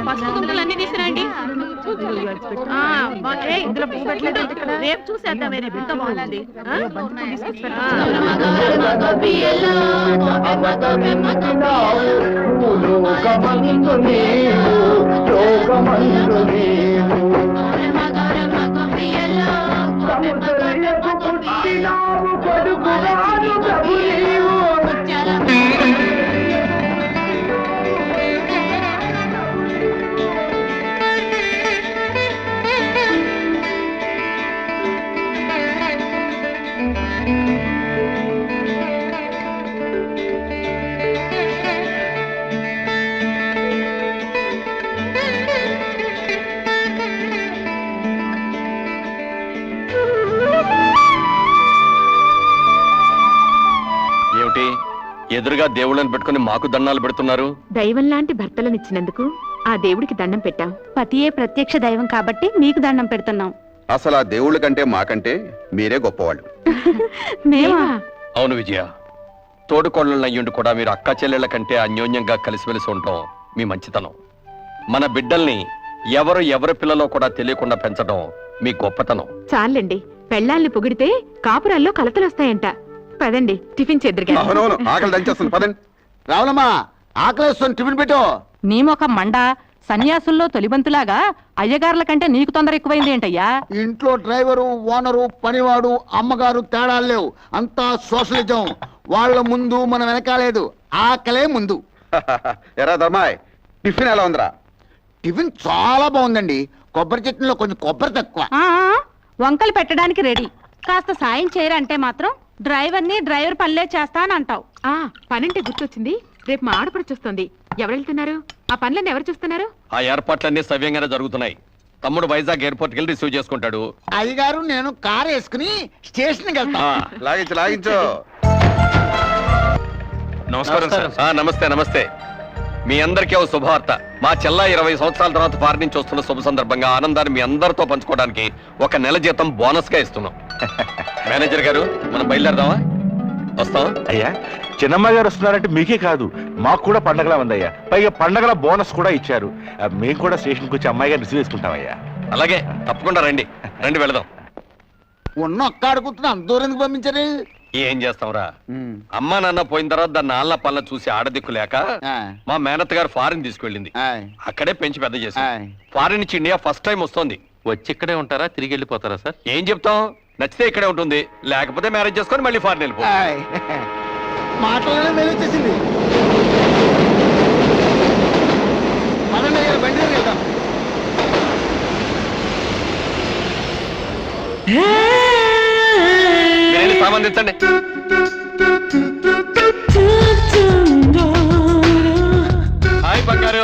పసుపు కుంకులు అన్ని తీసుకురండి. ఇందులో పువ్వు పెట్టలేదు, రేపు చూసేద్దాం. వేరే బిడ్డ బాగుంది. ఎదురుగా దేవుళ్ళని పెట్టుకుని మాకు దండాలు పెడుతున్నారు. దైవం లాంటి భర్తలనిచ్చినందుకు ఆ దేవుడికి దండం పెట్టాం. పతియే ప్రత్యక్ష దైవం కాబట్టి మీకు దండం పెడుతున్నాం. అసలు ఆ దేవుళ్ళ కంటే మాకంటే మీరే గొప్పవాళ్ళు. మేమా? అవును విజయ, తోడుకోళ్ళయ్యుండి కూడా మీరు అక్క చెల్లెళ్ల కంటే అన్యోన్యంగా కలిసిమెలిసి ఉంటాం మీ మంచితనం. మన బిడ్డల్ని ఎవరి పిల్లలో కూడా తెలియకుండా పెంచడం మీ గొప్పతనం. చాలండి, పెళ్ళాల్ని పొగిడితే కాపురాల్లో కలతలొస్తాయంట. పదండి, టిఫిన్ చేద్దరు. ఆకలి దంచేస్తుంది, పదండి. రావులమ్మా, ఆకలేస్తుంది, టిఫిన్ పెట్టు. నీ మొఖం మండ, సన్యాసుల్లో తొలిబంతులాగా అయ్యగారుల కంటే నీకు తొందర ఎక్కువైంది ఏంటయ్యా? ఇంట్లో డ్రైవరు, ఓనరు, పనివాడు, అమ్మగారు తేడాలు లేవు, అంతా సోషలిజం. వాళ్ళ ముందు మనం వెనకాలేదు, ఆకలే ముందు. ఎరా ధర్మాయ్, టిఫిన్ ఎలా ఉందిరా? టిఫిన్ చాలా బాగుందండి. కొబ్బరి చట్నీలో కొంచెం కొబ్బరి తక్కువ. వంకలు పెట్టడానికి రెడీ. కాస్త సాయం చేయరంటే మాత్రం డ్రైవర్ పనిలే చేస్తా అని అంటావు. పనంటే గుర్తొచ్చింది, రేపు మా ఆడపడుచొస్తుంది. ఎవరు వెళ్తున్నారు? ఆ పనులన్నీ ఎవరు చూస్తున్నారు? ఆ ఏర్పాట్లన్నీ సవ్యంగానే జరుగుతున్నాయి. తమ్ముడు వైజాగ్ ఎయిర్పోర్ట్ కి వెళ్ళి రిసీవ్ చేసుకుంటాడు. అయ్యగారు నేను కారు వేసుకుని స్టేషన్కి వెళ్తా. లాగించు. నమస్కారం సార్. నమస్తే నమస్తే. మీ అందరికీ ఓ శుభవార్త. మా చెల్ల 20 సంవత్సరాల తర్వాత ఫారిన్ నుంచి వస్తున్న శుభ సందర్భంగా ఆనందాన్ని మీ అందరితో పంచుకోవడానికి ఒక నెల జీతం బోనస్ గా ఇస్తున్నాం. మేనేజర్ గారు, మనం బయలుదేరదామా? వస్తాం. అయ్యా, చిన్నమ్మ గారు వస్తున్నారంటే మీకే కాదు, మాకు కూడా పండగలా ఉందయ్యా. పైగా పండగల బోనస్ కూడా ఇచ్చారు. మేము కూడా స్టేషన్కి వచ్చి అమ్మాయి గారు రిసీవ్ చేసుకుంటామయ్యా. అలాగే, తప్పకుండా రండి. రండి వెళదాం. ఉన్న ఒక్క అడుగుతున్నా, అంత దూరం ఎందుకు పంపించారు? ఏం చేస్తాంరా, అమ్మా నాన్న పోయిన తర్వాత దాన్ని ఆళ్ళ పళ్ళ చూసి ఆడదిక్కు లేక మా మేనత్ గారు ఫారిన్ తీసుకెళ్ళింది. అక్కడే పెంచి పెద్ద చేసి ఫారిన్ నుంచి ఇండియా ఫస్ట్ టైం వస్తుంది. వచ్చి ఇక్కడే ఉంటారా, తిరిగి వెళ్ళిపోతారా సార్? ఏం చెప్తాం, నచ్చితే ఇక్కడే ఉంటుంది, లేకపోతే మ్యారేజ్ చేసుకొని మళ్ళీ ఫారిన్ వెళ్ళిపో. మాటలోనే మేలు వచ్చేసింది. బండి వెళ్దాం. సంబంధించండి. హాయ్ బంగారు,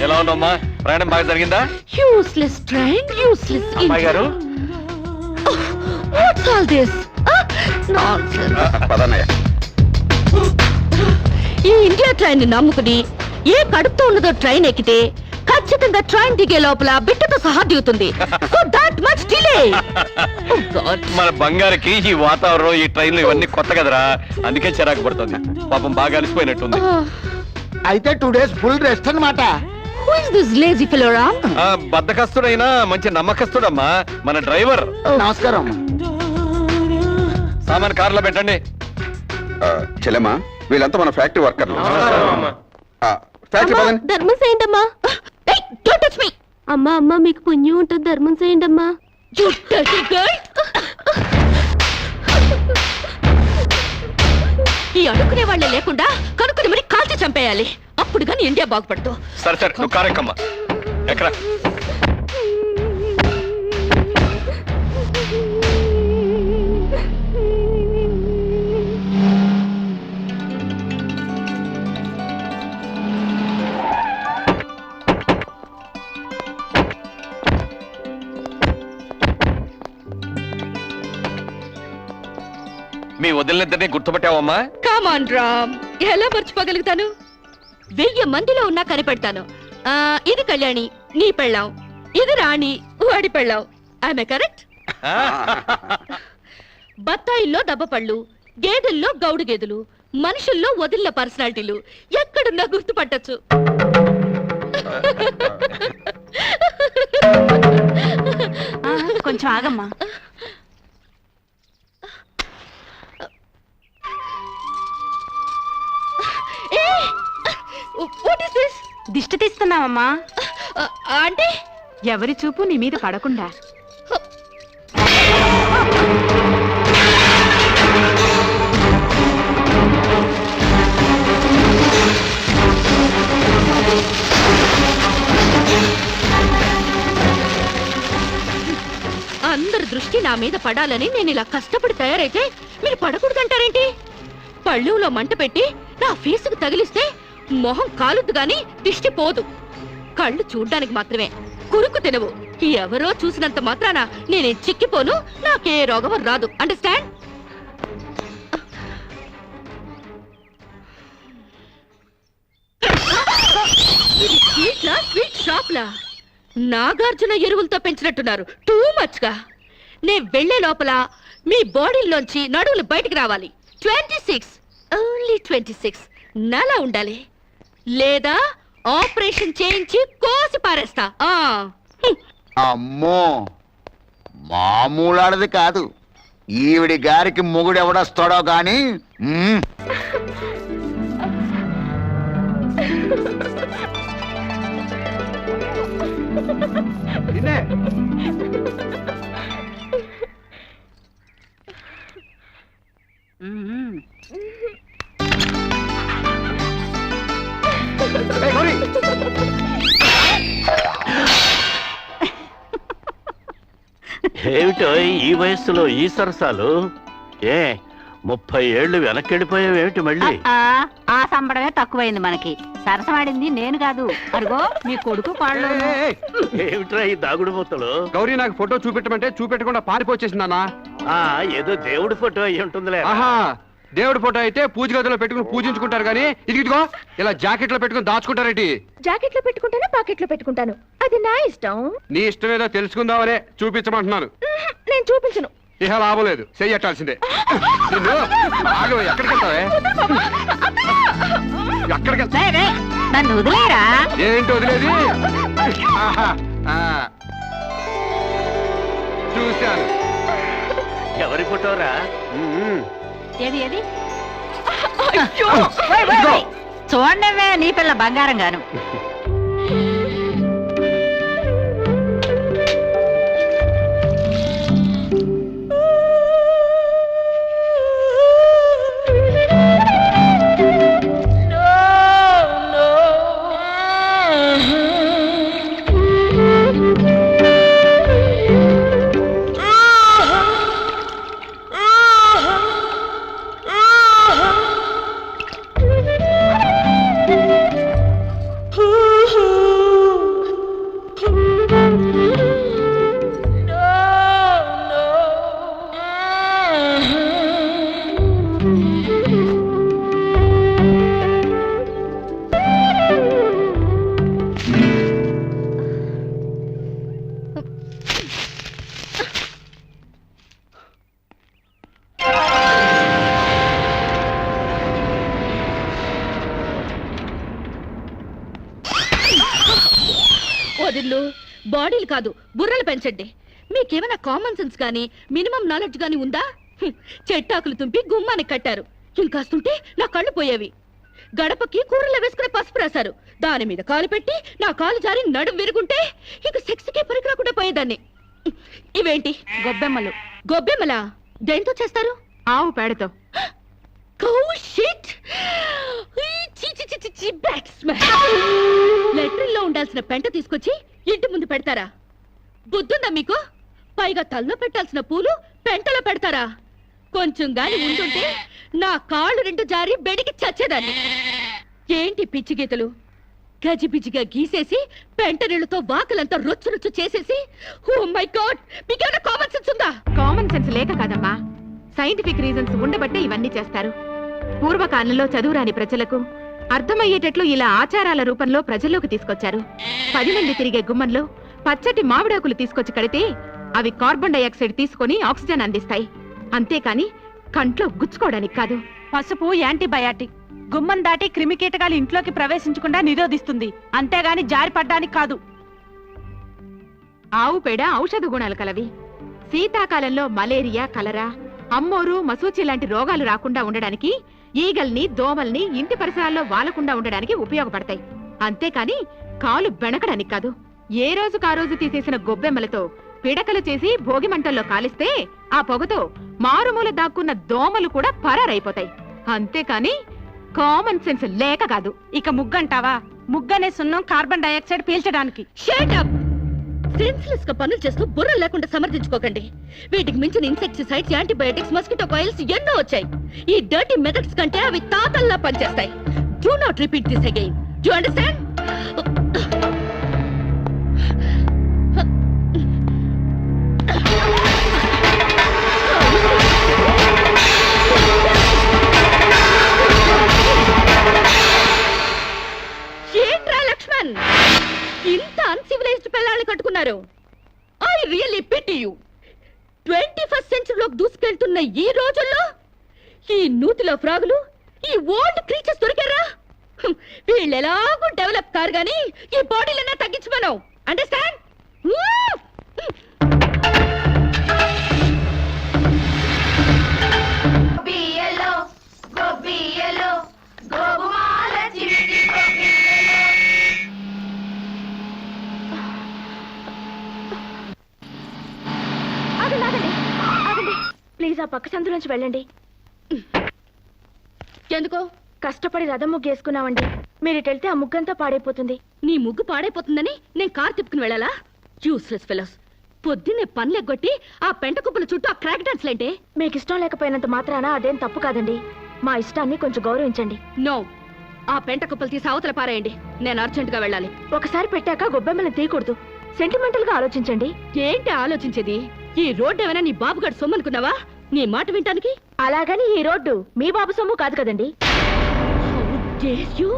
ఎలా ఉన్నామ్మా? ప్రయాణం బాగా జరిగిందా? యూస్లెస్ ట్రైన్, యూస్లెస్ అమ్మాయి గారు, వాట్స్ ఆల్ దిస్ నాన్సెన్స్. ఈ ఇండియా ట్రైన్ నమ్ముకుని ఏ కడుపుతో ఉన్నదో ట్రైన్ ఎక్కితే ఖచ్చితంగా ట్రైన్ దిగే లోపల బిడ్డతో సహా దిగుతుంది. So that much delay. మన బంగారుకి ఈ వాతావరణం, ఈ ట్రైన్లు ఇవన్నీ కొత్త కదరా, అందుకే చిరాకు పడుతుంది. పాపం బాగా అలసిపోయినట్టుంది. అయితే 2 days ఫుల్ రెస్ట్ అన్నమాట. Who is this lazy fellow, Ram? బద్దకస్తుడైనా మంచి నమ్మకస్తుడమ్మా మన డ్రైవర్. నమస్కారం. సామాన్ కారులో పెట్టండి. చెల్లెమ్మా, వీళ్ళంతా మన ఫ్యాక్టరీ వర్కర్లు. ధర్మం చేయండమ్మా. అమ్మా అమ్మా, మీకు పుణ్యం ఉంటుంది, ధర్మం చేయండమ్మా. ఈ అడుక్కునే వాళ్ళే లేకుండా కనుక్కుని మరి కాల్చి చంపేయాలి, అప్పుడు గాని ఇండియా బాగుపడుతూ. సరే సరే, నువ్వు కారెక్కమ్మా. ఎక్కడ మీ వదిలినిద్దరిని గుర్తుపట్టావమ్మా? కమాన్ రామ్, ఎలా మర్చిపోగలుగుతాను? 1000 మందిలో ఉన్నా కనిపెడతాను. ఇది కళ్యాణి, నీ పెళ్ళాం. ఇది రాణి, వాడి పెళ్ళాం. ఆమె కరెక్ట్? బత్తాయిల్లో దబ్బపళ్ళు, గేదెల్లో గౌడు గేదెలు, మనుషుల్లో వదిలిన పర్సనాలిటీలు ఎక్కడున్నా గుర్తుపట్టచ్చు. కొంచెం ఆగమ్మా. దిష్టి తీస్తున్నావమ్మా. అంటే ఎవరి చూపు నీ మీద పడకుండా. అందరి దృష్టి నా మీద పడాలని నేను ఇలా కష్టపడి తయారైతే మీరు పడకూడదంటారేంటి? పళ్ళులో మంట పెట్టి నా ఫేసుకు తగిలిస్తే మొహం కాలుద్దు గాని దిష్టి పోదు. కళ్ళు చూడ్డానికి మాత్రమే, కురుకు తినవు. ఎవరో చూసినంత మాత్రాన నేనే చిక్కిపోను, నాకే రోగం రాదు. అండర్స్టాండ్? ఇది స్వీట్ షాప్లా? నాగార్జున ఎరువులతో పెంచినట్టున్నారు. టూ మచ్ గా. నే వెళ్లే లోపల మీ బాడీలోంచి నడువులు బయటికి రావాలి. 26 ఓన్లీ 26 నెల ఉండాలి, లేదా ఆపరేషన్ చేయించి కోసి పారేస్తా. అమ్మో, మామూలాడది కాదు. ఈవిడి గారికి మొగుడు ఎవడొస్తాడో గాని. ఏమిటో ఈ వయస్సులో ఈ సరసాలు? 30 ఏళ్ళు వెనక్కెళ్ళిపోయావేమిటి మళ్ళీ? ఆ సంబడమే తక్కువైంది మనకి. సరసమాడింది నేను కాదు, అరుగో మీ కొడుకు పాళ్ళు. ఏమిట్రా ఈ దాగుడు మూతలు? గౌరీ నాకు ఫోటో చూపెట్టమంటే చూపెట్టకుండా పారిపోచేసిందానా? ఏదో దేవుడి ఫోటో అయి ఉంటుందిలే. ఆహా, దేవుడి ఫోటో అయితే పూజ గదిలో పెట్టుకుని పూజించుకుంటారు కానీ ఇదిగో ఇలా జాకెట్ లో పెట్టుకుని దాచుకుంటారేంటి? జాకెట్ లో పెట్టుకుంటాను, పాకెట్ లో పెట్టుకుంటాను, అది నా ఇష్టం. నీ ఇష్టం ఏదో తెలుసుకుందామనే చూపించమంటున్నాను. నేను చూపించను. ఇహ లాభం లేదు, చెయ్యట్టాల్సిందే. నిన్ను ఆగు, ఎక్కడికి వెళ్తావే? ఎక్కడికి వెళ్తా? నన్ను వదిలేరా? ఏంటి వదిలేది? ఆహా, చూశాను. ఎవరి ఫోటోరా? ఏది ఏది? చూడండివే, నీ పిల్ల బంగారం గాను. వదిళ్ళు, బాడీలు కాదు బుర్రలు పెంచండి. మీకేమైనా కామన్ సెన్స్ గానీ మినిమం నాలెడ్జ్ గానీ ఉందా? చెట్టాకులు తుంపి గుమ్మానికి కట్టారు, ఇంకాస్తుంటే నా కళ్ళు పోయేవి. గడపకి కూరలో వేసుకునే పసుపు రాశారు, దాని మీద కాలు పెట్టి నా కాలు జారి నడుం విరుగుంటే ఇక సెక్స్కే పనికి రాకుండా పోయేదాన్ని. ఇవేంటి? గొబ్బెమ్మలు. గొబ్బెమ్మలా? దేంతో చేస్తారు? ఆవు పేడతో. లెట్రిన్ లో ఉండాల్సిన పెంట తీసుకొచ్చి ఇంటి ముందు పెడతారా? బుద్ధుందా మీకు? పైగా తల్లో పెట్టాల్సిన పూలు పెంటలో పెడతారా? కొంచెం గాని ఉంటుంటే నా కాళ్ళు 2 జారి బెడికి చచ్చేదాన్ని. ఏంటి పిచ్చి గీతలు? గజిబిజిగా గీసేసి పెంట నీళ్లతో వాకలంతా రొచ్చు రొచ్చు చేసేసి, ఓ మై గాడ్, మీకేమైనా కామన్ సెన్స్ ఉందా? కామన్ సెన్స్ లేక కాదమ్మా, సైంటిఫిక్ రీజన్స్ ఉండబట్టే ఇవన్నీ చేస్తారు. పూర్వకాలంలో చదువురాని ప్రజలకు అర్థమయ్యేటట్లు ఇలా ఆచారాల రూపంలో ప్రజల్లోకి తీసుకొచ్చారు. 10 మంది తిరిగే గుమ్మంలో పచ్చటి మామిడాకులు తీసుకొచ్చి కడితే అవి కార్బన్ డైఆక్సైడ్ తీసుకొని ఆక్సిజన్ అందిస్తాయి, అంతేకాని కంట్లో గుచ్చుకోవడానికి కాదు. పసుపు యాంటీబయాటిక్ గుమ్మం దాటి క్రిమికీటకాలు ఇంట్లోకి ప్రవేశించకుండా నిరోధిస్తుంది, అంతేగాని జారిపడ్డానికి కాదు. ఆవు పేడ ఔషధ గుణాలు కలవి. శీతాకాలంలో మలేరియా, కలరా, అమ్మోరు, మసూచి లాంటి రోగాలు రాకుండా ఉండడానికి, ఈగల్ని, దోమల్ని ఇంటి పరిసరాల్లో వాలకుండా ఉండడానికి ఉపయోగపడతాయి. అంతేకాని కాలు బెణకడానికి కాదు. ఏ రోజుకా రోజు తీసేసిన గొబ్బెమ్మలతో పిడకలు చేసి భోగి మంటల్లో కాలిస్తే ఆ పొగతో మారుమూల దాక్కున్న దోమలు కూడా పరారైపోతాయి. అంతేకాని కామన్ సెన్స్ లేక కాదు. ఇక ముగ్గంటావా? ముగ్గనే సున్నం కార్బన్ డైఆక్సైడ్ పీల్చడానికి. Shut up! సెన్స్లెస్ గా పనులు చేస్తూ బుర్ర లేకుండా సమర్థించుకోకండి. వీటికి మించిన ఇన్సెక్టిసైడ్స్, యాంటీబయాటిక్స్, మస్కిటో కాయిల్స్ ఎన్నో వచ్చాయి. ఈ డర్టీ మెథడ్స్ కంటే అవి తాతల్లా పనిచేస్తాయి. Do not repeat this again. Do you understand? ఏంట్రా లక్ష్మణ్, ఇంత అన్సివిలైజ్డ్ పిల్లల్ని కట్టుకున్నారు? I really pity you. 21st సెంచరీలోకి దూసుకెళ్తున్న ఈ రోజుల్లో ఈ నూతిలో ఫ్రాగులు, ఈ ఓల్డ్ క్రీచర్స్ దొరికారా? వీళ్ళు ఎలాగూ డెవలప్ కారు గానీ ఈ బాడీలన్నా తగ్గించమను. అండర్స్టాండ్? ప్లీజ్ ఆ పక్క సందులోంచి వెళ్ళండి. ఎందుకో? కష్టపడి రథం ముగ్గు వేసుకున్నామండి. మీరు ఇటు వెళ్తే ఆ ముగ్గంతా పాడైపోతుంది. నీ ముగ్గు పాడైపోతుందని నేను కారు తిప్పుకుని వెళ్ళాలా? Useless fellows. పొద్దున్నే పనులెగ్గొట్టి ఆ పెంట కుప్పల చుట్టూ ఆ క్రాక్ డాన్స్ లేంటే? మీకు ఇష్టం లేకపోయినంత మాత్రాన అదేం తప్పు కాదండి. మా ఇష్టాన్ని కొంచెం గౌరవించండి. నో, ఆ పెంట కుప్పలు తీసి అవతల పారేయండి. నేను అర్జెంట్ గా వెళ్ళాలి. ఒకసారి పెట్టాక గొబ్బెమ్మని తీయకూడదు. సెంటిమెంటల్ గా ఆలోచించండి. ఏంటి ఆలోచించేది? ఈ రోడ్డు ఏమైనా నీ బాబుగాడు సొమ్ము అనుకున్నావా? నీ మాట వింటానికి? అలాగని ఈ రోడ్డు మీ బాబు సొమ్ము కాదు కదండి. How dare you?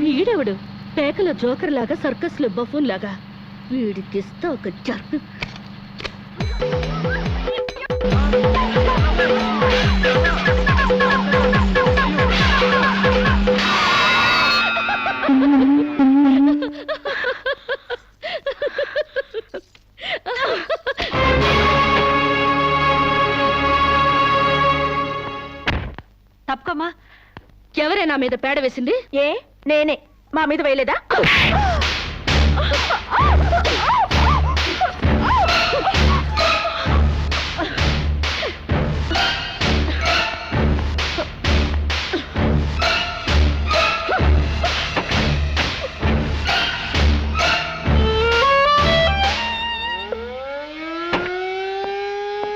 వీడెవడు? పేకల జోకర్ లాగా, సర్కస్ లో బఫూన్ లాగా. వీడికిస్తా ఒక జర్క్. తప్పకమ్మా. ఎవరే నా మీద పేడ వేసింది? ఏ నేనే. మా మీద వేయలేదా?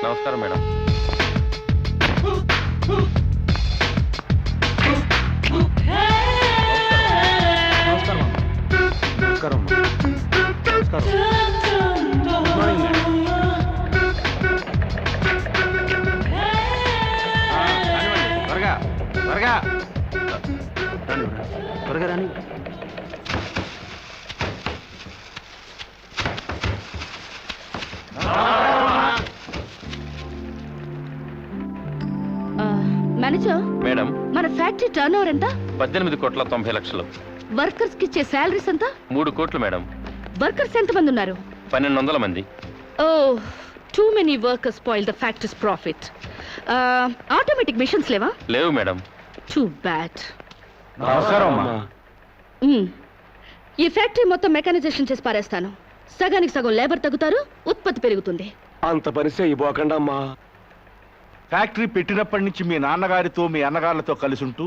నమస్కారం మేడం. త్వరగా త్వరగా త్వరగా రాని. మేనేజర్, మేడం, మన ఫ్యాక్టరీ టర్న్ ఓవర్ ఎంత? 18,90,00,000. వర్కర్స్ కి ఇచ్చే శాలరీస్ ఎంత? 3 కోట్లు మేడం. వర్కర్స్ ఎంత మంది ఉన్నారు? 1,200 మంది. ఓ, too many workers spoil the factories profit. Automatic machines లేవా? లేవు మేడం. Too bad. నమస్కారం అమ్మా. ఈ ఫ్యాక్టరీ మొత్తం మెకానైజేషన్ చేసి పారేస్తాను. సగానికి సగం లేబర్ తగ్గుతారు, ఉత్పత్తి పెరుగుతుంది. అంత పని చేయబోకండి అమ్మా. ఫ్యాక్టరీ పెట్టినప్పటి నుంచి మీ నాన్నగారితో మీ అన్నగారులతో కలిసి ఉంటూ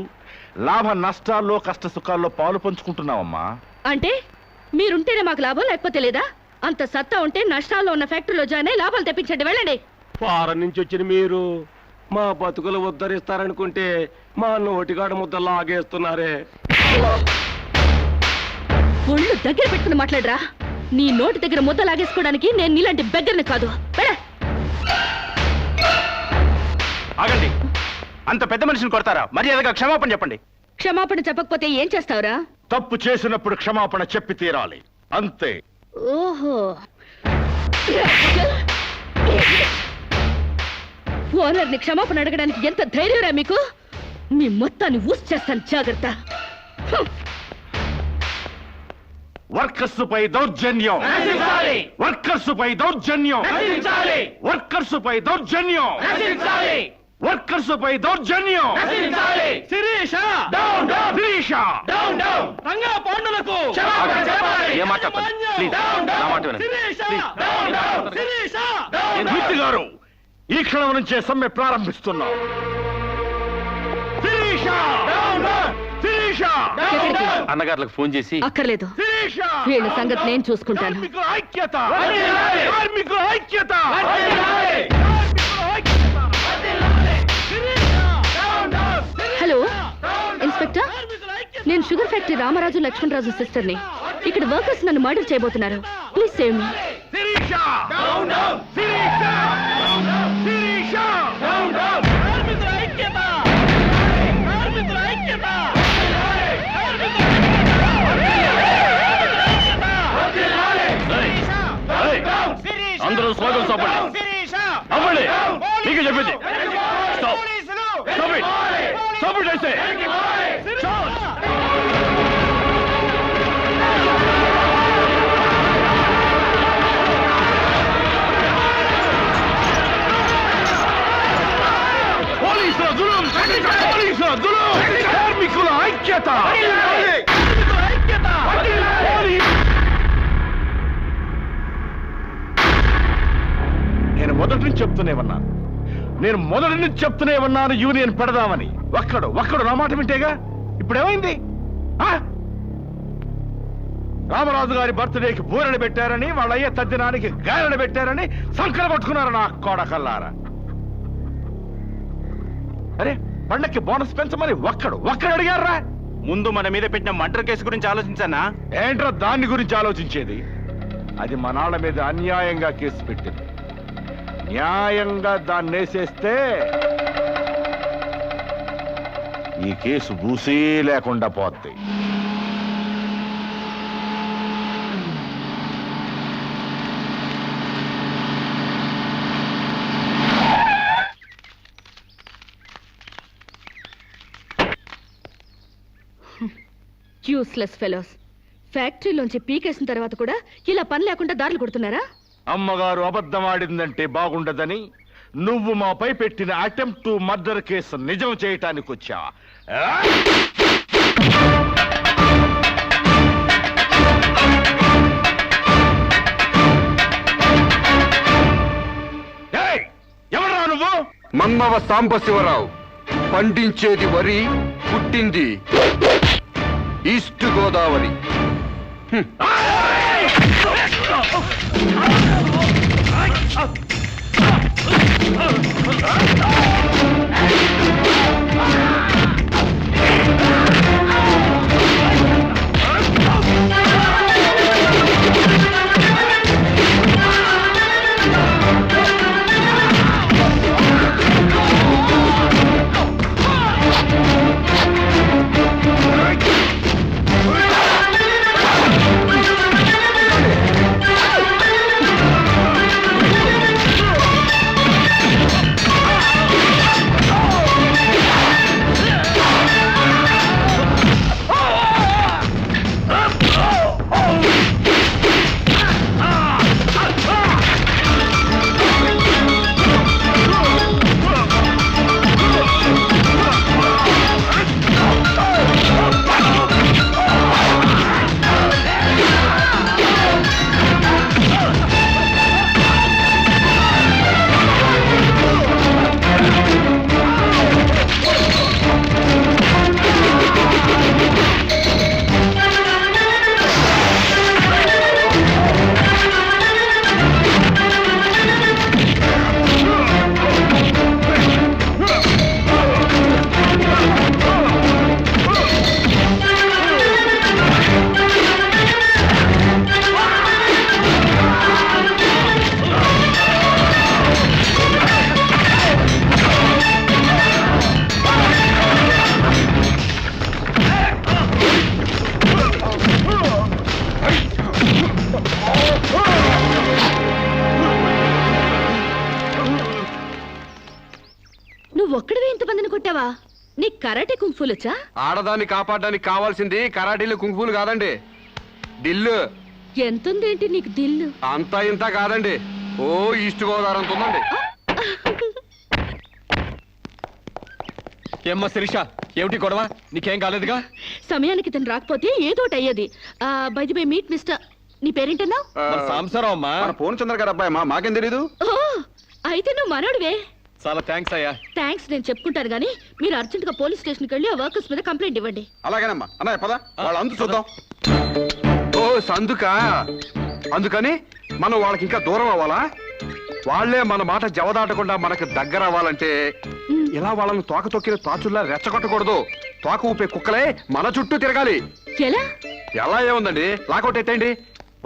లాభ నష్టాల్లో కష్ట సుఖాల్లో పాలు పంచుకుంటున్నావమ్మా. అంటే మీరుంటేనే మాకు లాభం లేకపోతే లేదా? అంత సత్తా ఉంటే నష్టాల్లో ఉన్న ఫ్యాక్టరీలో జాయిన్ అయి లాభాలు తెప్పించండి, వెళ్ళండి. ఫారం నుంచి వచ్చిన మీరు మా బతుకులు ఉద్ధరిస్తారనుకుంటే మా నోటిగాడ ముద్ద లాగేస్తున్నారే. ఒళ్ళు దగ్గర పెట్టుకుని మాట్లాడరా. నీ నోటి దగ్గర ముద్ద లాగేసుకోవడానికి నేను నీలాంటి బెగ్గర్ని కాదు. ఆగండి, అంత పెద్ద మనిషిని కొడతారా? మర్యాదగా క్షమాపణ చెప్పండి. క్షమాపణ చెప్పకపోతే ఏం చేస్తావురా? తప్పు చేసినప్పుడు క్షమాపణ చెప్పి తీరాలి, అంతే. ఓహో, ఓనర్ని క్షమాపణ అడగడానికి ఎంత ధైర్యరా మీకు? మీ మొత్తాన్ని ఊసి చేస్తాను, జాగ్రత్త. వర్కర్స్ పై దౌర్జన్యం, వర్కర్స్ పై దౌర్జన్యం, వర్కర్స్ పై దౌర్జన్యం, వర్కర్స్ పై దౌర్జన్యం. శిరీష, శిరీష, రంగా పాండులకు ఏ మాట చెప్పండి, ప్లీజ్, నా మాట వినండి. మూర్తి గారు, ఈ క్షణం నుంచే సమ్మె ప్రారంభిస్తున్నాం. శిరీష, శిరీష, ఎక్కడికి? అన్నగారులకు ఫోన్ చేసి అక్కర్లేదు, శిరీష, వీళ్ళ సంగతి నేను చూసుకుంటాను. కార్మికుల ఐక్యత, కార్మికుల ఐక్యత, హలో ఇన్స్పెక్టర్, నేను షుగర్ ఫ్యాక్టరీ రామరాజు లక్ష్మణరాజు సిస్టర్ని. ఇక్కడ వర్కర్స్ నన్ను మర్డర్ చేయబోతున్నారు. Please save me. Sirisha, Sirisha, Sirisha, కార్మికుల ఐక్యత, కార్మికుల ఐక్యత, అందరూ స్వాగతం చెప్పండి. అవ్వండి, నీకు చెప్పింది. కార్మికుల ఐక్యత, నేను మొదటి నుంచి చెప్తూనే ఉన్నాను, నేను మొదటి నుంచి చెప్తూనే ఉన్నాను యూనియన్ పెడదామని. ఒక్కడు నా మాట వింటేగా. ఇప్పుడు ఏమైంది? రామరాజు గారి బర్త్డేకి బూరెలు పెట్టారని, వాళ్ళ అయ్యే తద్దినానికి గారెలు పెట్టారని సంకర పట్టుకున్నారు నా కోడకల్లారా. అరే, పండక్కి బోనస్ పెంచమని ఒక్కడు అడిగారా? ముందు మన మీద పెట్టిన మర్డర్ కేసు గురించి ఆలోచించానా? ఏంట్రా దాన్ని గురించి ఆలోచించేది? అది మా నాన్న మీద అన్యాయంగా కేసు పెట్టింది. న్యాయంగా దాన్ని వేసేస్తే ఈ కేసు బూసీ లేకుండా పోద్ది. Useless fellows. ఫ్యాక్టరీలోంచి పీకేసిన తర్వాత కూడా ఇలా పని లేకుండా దారులు కొడుతున్నారా? అమ్మగారు అబద్ధం ఆడిందంటే బాగుండదని నువ్వు మాపై పెట్టిన అటెంప్ట్ టు మర్డర్ కేసు నిజం చేయటానికి వచ్చా. ఎవరా నువ్వు? మన్నవ సాంబశివరావు, పండించేది వరి, పుట్టింది ఈస్ట్ గోదావరి. పెట్టావా నీకు కరాటే కుంఫులొచ్చా? ఆడదాన్ని కాపాడడానికి కావాల్సింది కరాటీలు కుంఫులు కాదండి, దిల్లు. ఎంతుందేంటి నీకు దిల్లు? అంతా ఇంత కాదండి, ఓ ఈస్ట్ గోదావరి అంత ఉందండి. ఏమ్మా శిరీష, ఏమిటి గొడవ? నీకేం కాలేదుగా? సమయానికి ఇతను రాకపోతే ఏదోటి అయ్యేది. By the by meet mister, నీ పేరేంటన్నావు? సాంసారం అమ్మా. మన పూర్ణచంద్ర గారు అబ్బాయి అమ్మా, మాకేం తెలీదు. ఓ అయితే నువ్వు మనోడివే. చాలా థ్యాంక్స్ అయ్యా. థ్యాంక్స్ నేను చెప్పుకుంటాను గానీ మీరు అర్జెంట్ గా పోలీస్ స్టేషన్కి వెళ్ళి ఆ వర్కర్స్ మీద కంప్లైంట్ ఇవ్వండి. అలాగేనమ్మా. అన్నయ్య పద, వాళ్ళ అందు చూద్దాం. ఓ సందుకా? అందుకని మనం వాళ్ళకి ఇంకా దూరం అవ్వాలా? వాళ్లే మన మాట జవదాటకుండా మనకు దగ్గర అవ్వాలంటే ఇలా వాళ్ళని తోక తొక్కిన తాచుల్లా రెచ్చగొట్టకూడదు. తోక ఊపే కుక్కలే మన చుట్టూ తిరగాలి. ఎలా? ఎలా ఏముందండి, లాకౌట్ ఎత్తేయండి,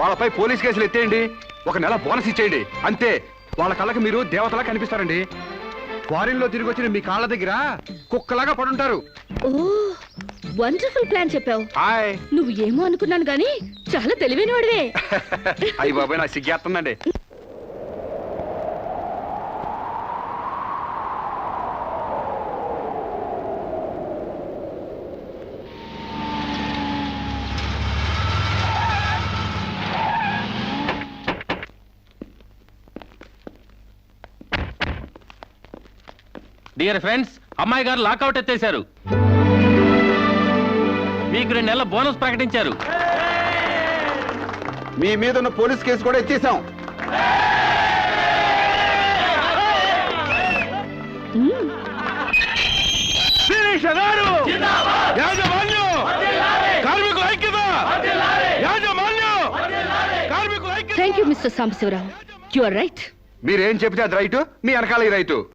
వాళ్ళపై పోలీస్ కేసులు ఎత్తేయండి, 1 నెల బోనస్ ఇచ్చేయండి, అంతే. వాళ్ళ కళ్ళకి మీరు దేవతలా కనిపిస్తారండి. ఫారిన్ లో తిరిగి వచ్చిన మీ కాళ్ళ దగ్గర కుక్కలాగా పడుంటారు. ఓ వండర్ఫుల్ ప్లాన్ చెప్పావు. హాయ్. నువ్వు ఏమో అనుకున్నాను గానీ చాలా తెలివైన వాడివే. అయ్యి బాబాయ్, నాకు సిగ్గేస్తుందండి. డియర్ ఫ్రెండ్స్, అమ్మాయి గారు లాకౌట్ ఎత్తేశారు. మీకు 2 నెలల బోనస్ ప్రకటించారు. మీ మీద ఉన్న పోలీస్ కేసు కూడా ఇచ్చేసాం. శిరీష గారు! యాజమాన్యం! కార్మికుల ఐక్యత! యాజమాన్యం! కార్మికుల ఐక్యత! Thank you mister Sambasivarao, you are right. మీరేం చెప్తే అది రైటు, మీ వెనకాల రైతు.